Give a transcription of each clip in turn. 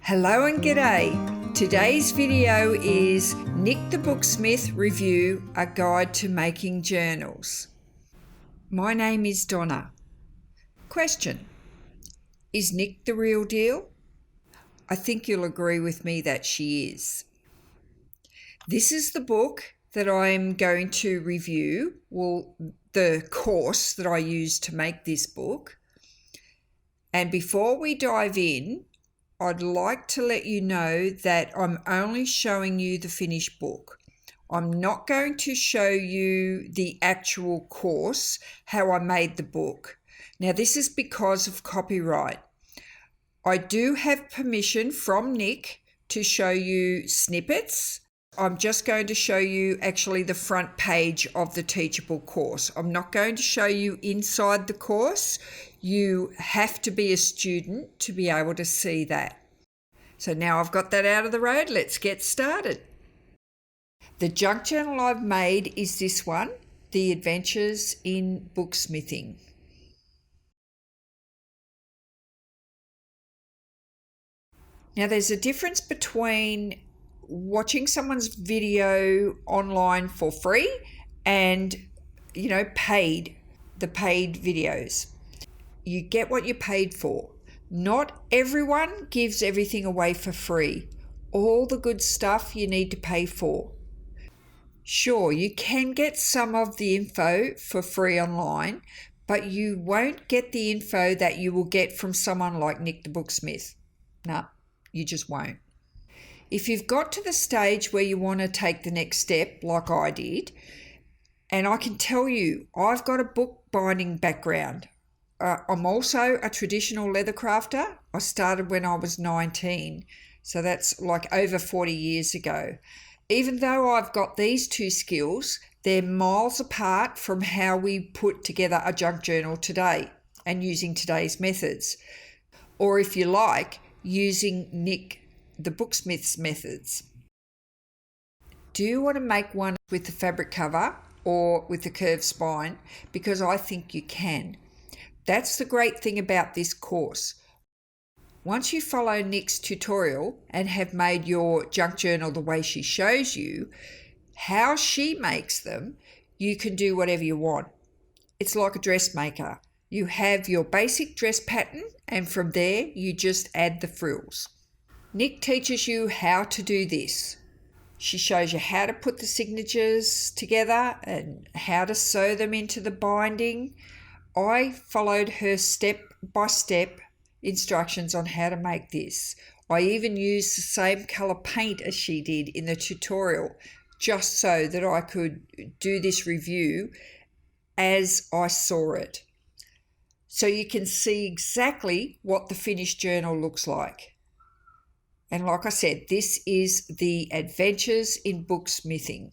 Hello and g'day. Today's video is Nick the Booksmith Review, a guide to making journals. My name is Donna. Question: is Nick the real deal? I think you'll agree with me that she is. This is the book that I'm going to review, the course that I used to make this book. And before we dive in, I'd like to let you know that I'm only showing you the finished book. I'm not going to show you the actual course, how I made the book. Now, this is because of copyright. I do have permission from Nick to show you snippets. I'm just going to show you actually the front page of the Teachable course. I'm not going to show you inside the course. You have to be a student to be able to see that. So now I've got that out of the road, let's get started. The junk journal I've made is this one, The Adventures in Booksmithing. Now there's a difference between watching someone's video online for free and, the paid videos. You get what you paid for. Not everyone gives everything away for free. All the good stuff you need to pay for. Sure, you can get some of the info for free online, but you won't get the info that you will get from someone like Nick the Booksmith. No, you just won't. If you've got to the stage where you want to take the next step, like I did, and I can tell you, I've got a bookbinding background. I'm also a traditional leather crafter. I started when I was 19, so that's like over 40 years ago. Even though I've got these two skills, they're miles apart from how we put together a junk journal today and using today's methods. Or if you like, using Nick the Booksmith's methods. Do you want to make one with the fabric cover or with the curved spine? Because I think you can. That's the great thing about this course. Once you follow Nick's tutorial and have made your junk journal the way she shows you, how she makes them, you can do whatever you want. It's like a dressmaker. You have your basic dress pattern and from there you just add the frills. Nick teaches you how to do this. She shows you how to put the signatures together and how to sew them into the binding. I followed her step-by-step instructions on how to make this. I even used the same colour paint as she did in the tutorial, just so that I could do this review as I saw it. So you can see exactly what the finished journal looks like. And like I said, this is The Adventures in Booksmithing.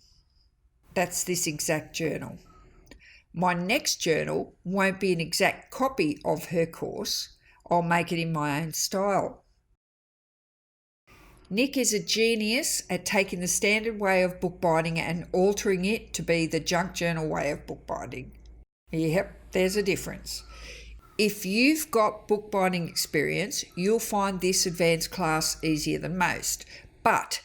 That's this exact journal. My next journal won't be an exact copy of her course. I'll make it in my own style. Nick is a genius at taking the standard way of bookbinding and altering it to be the junk journal way of bookbinding. Yep, there's a difference. If you've got bookbinding experience, you'll find this advanced class easier than most. But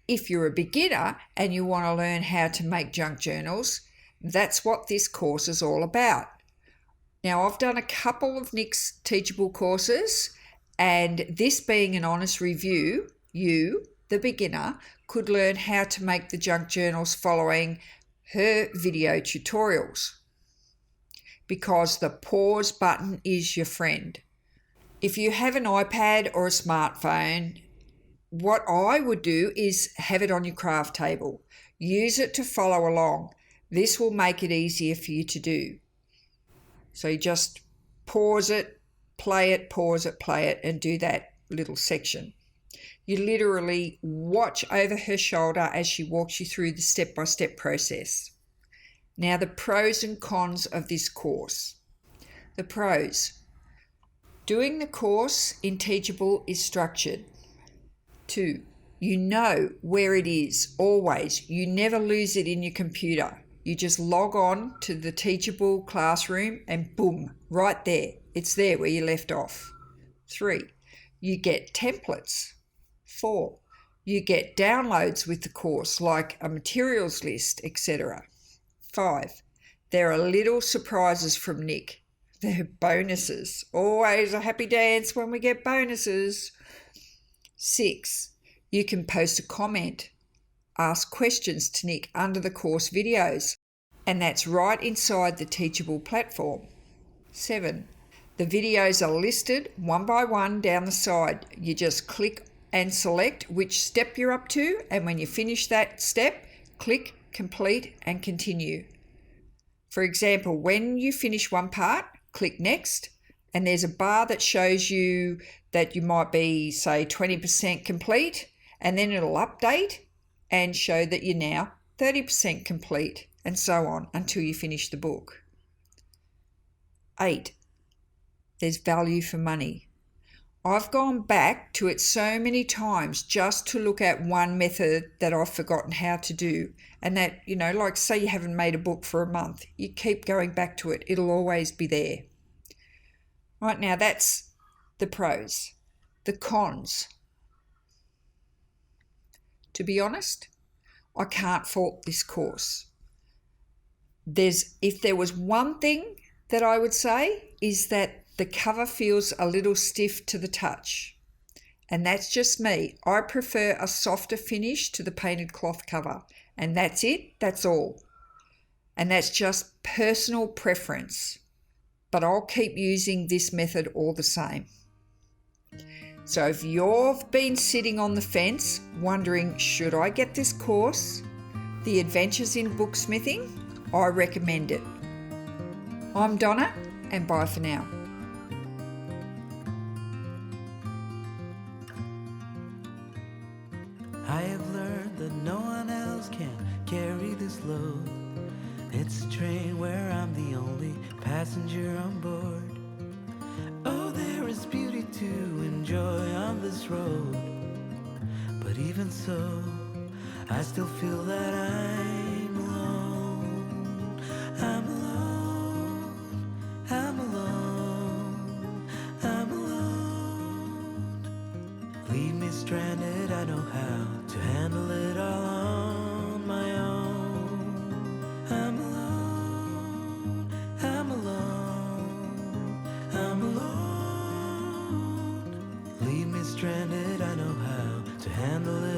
if you're a beginner and you want to learn how to make junk journals, that's what this course is all about. Now, I've done a couple of Nick's Teachable courses, and this being an honest review, you, the beginner, could learn how to make the junk journals following her video tutorials, because the pause button is your friend. If you have an iPad or a smartphone, what I would do is have it on your craft table. Use it to follow along. This will make it easier for you to do. So you just pause it, play it, pause it, play it, and do that little section. You literally watch over her shoulder as she walks you through the step-by-step process. Now, the pros and cons of this course. The pros. Doing the course in Teachable is structured. 2. You know where it is, always. You never lose it in your computer. You just log on to the Teachable classroom and boom, right there. It's there where you left off. 3. You get templates 4. You get downloads with the course like a materials list, etc. 5. There are little surprises from Nick. They're bonuses. Always a happy dance when we get bonuses. 6. You can post a comment, ask questions to Nick under the course videos, and that's right inside the Teachable platform. 7. The videos are listed one by one down the side. You just click and select which step you're up to, and when you finish that step, click complete and continue. For example, when you finish one part, click next, and there's a bar that shows you that you might be, say, 20% complete, and then it'll update and show that you're now 30% complete, and so on until you finish the book. 8. There's value for money. I've gone back to it so many times just to look at one method that I've forgotten how to do. And that, like say you haven't made a book for a month, you keep going back to it. It'll always be there. Right, now that's the pros. The cons. To be honest, I can't fault this course. If there was one thing that I would say is that the cover feels a little stiff to the touch. And that's just me. I prefer a softer finish to the painted cloth cover. And that's it. That's all. And that's just personal preference. But I'll keep using this method all the same. So if you've been sitting on the fence wondering, should I get this course? The Adventures in Booksmithing, I recommend it. I'm Donna, and bye for now. I have learned that no one else can carry this load. It's a train where I'm the only passenger on board. Oh, there is beauty to enjoy on this road. But even so, I still feel that I'm alone. I'm alone. I'm alone. I'm alone. Leave me stranded, I know how to handle it all on my own. I'm alone. I'm alone. I'm alone. Leave me stranded, I know how to handle it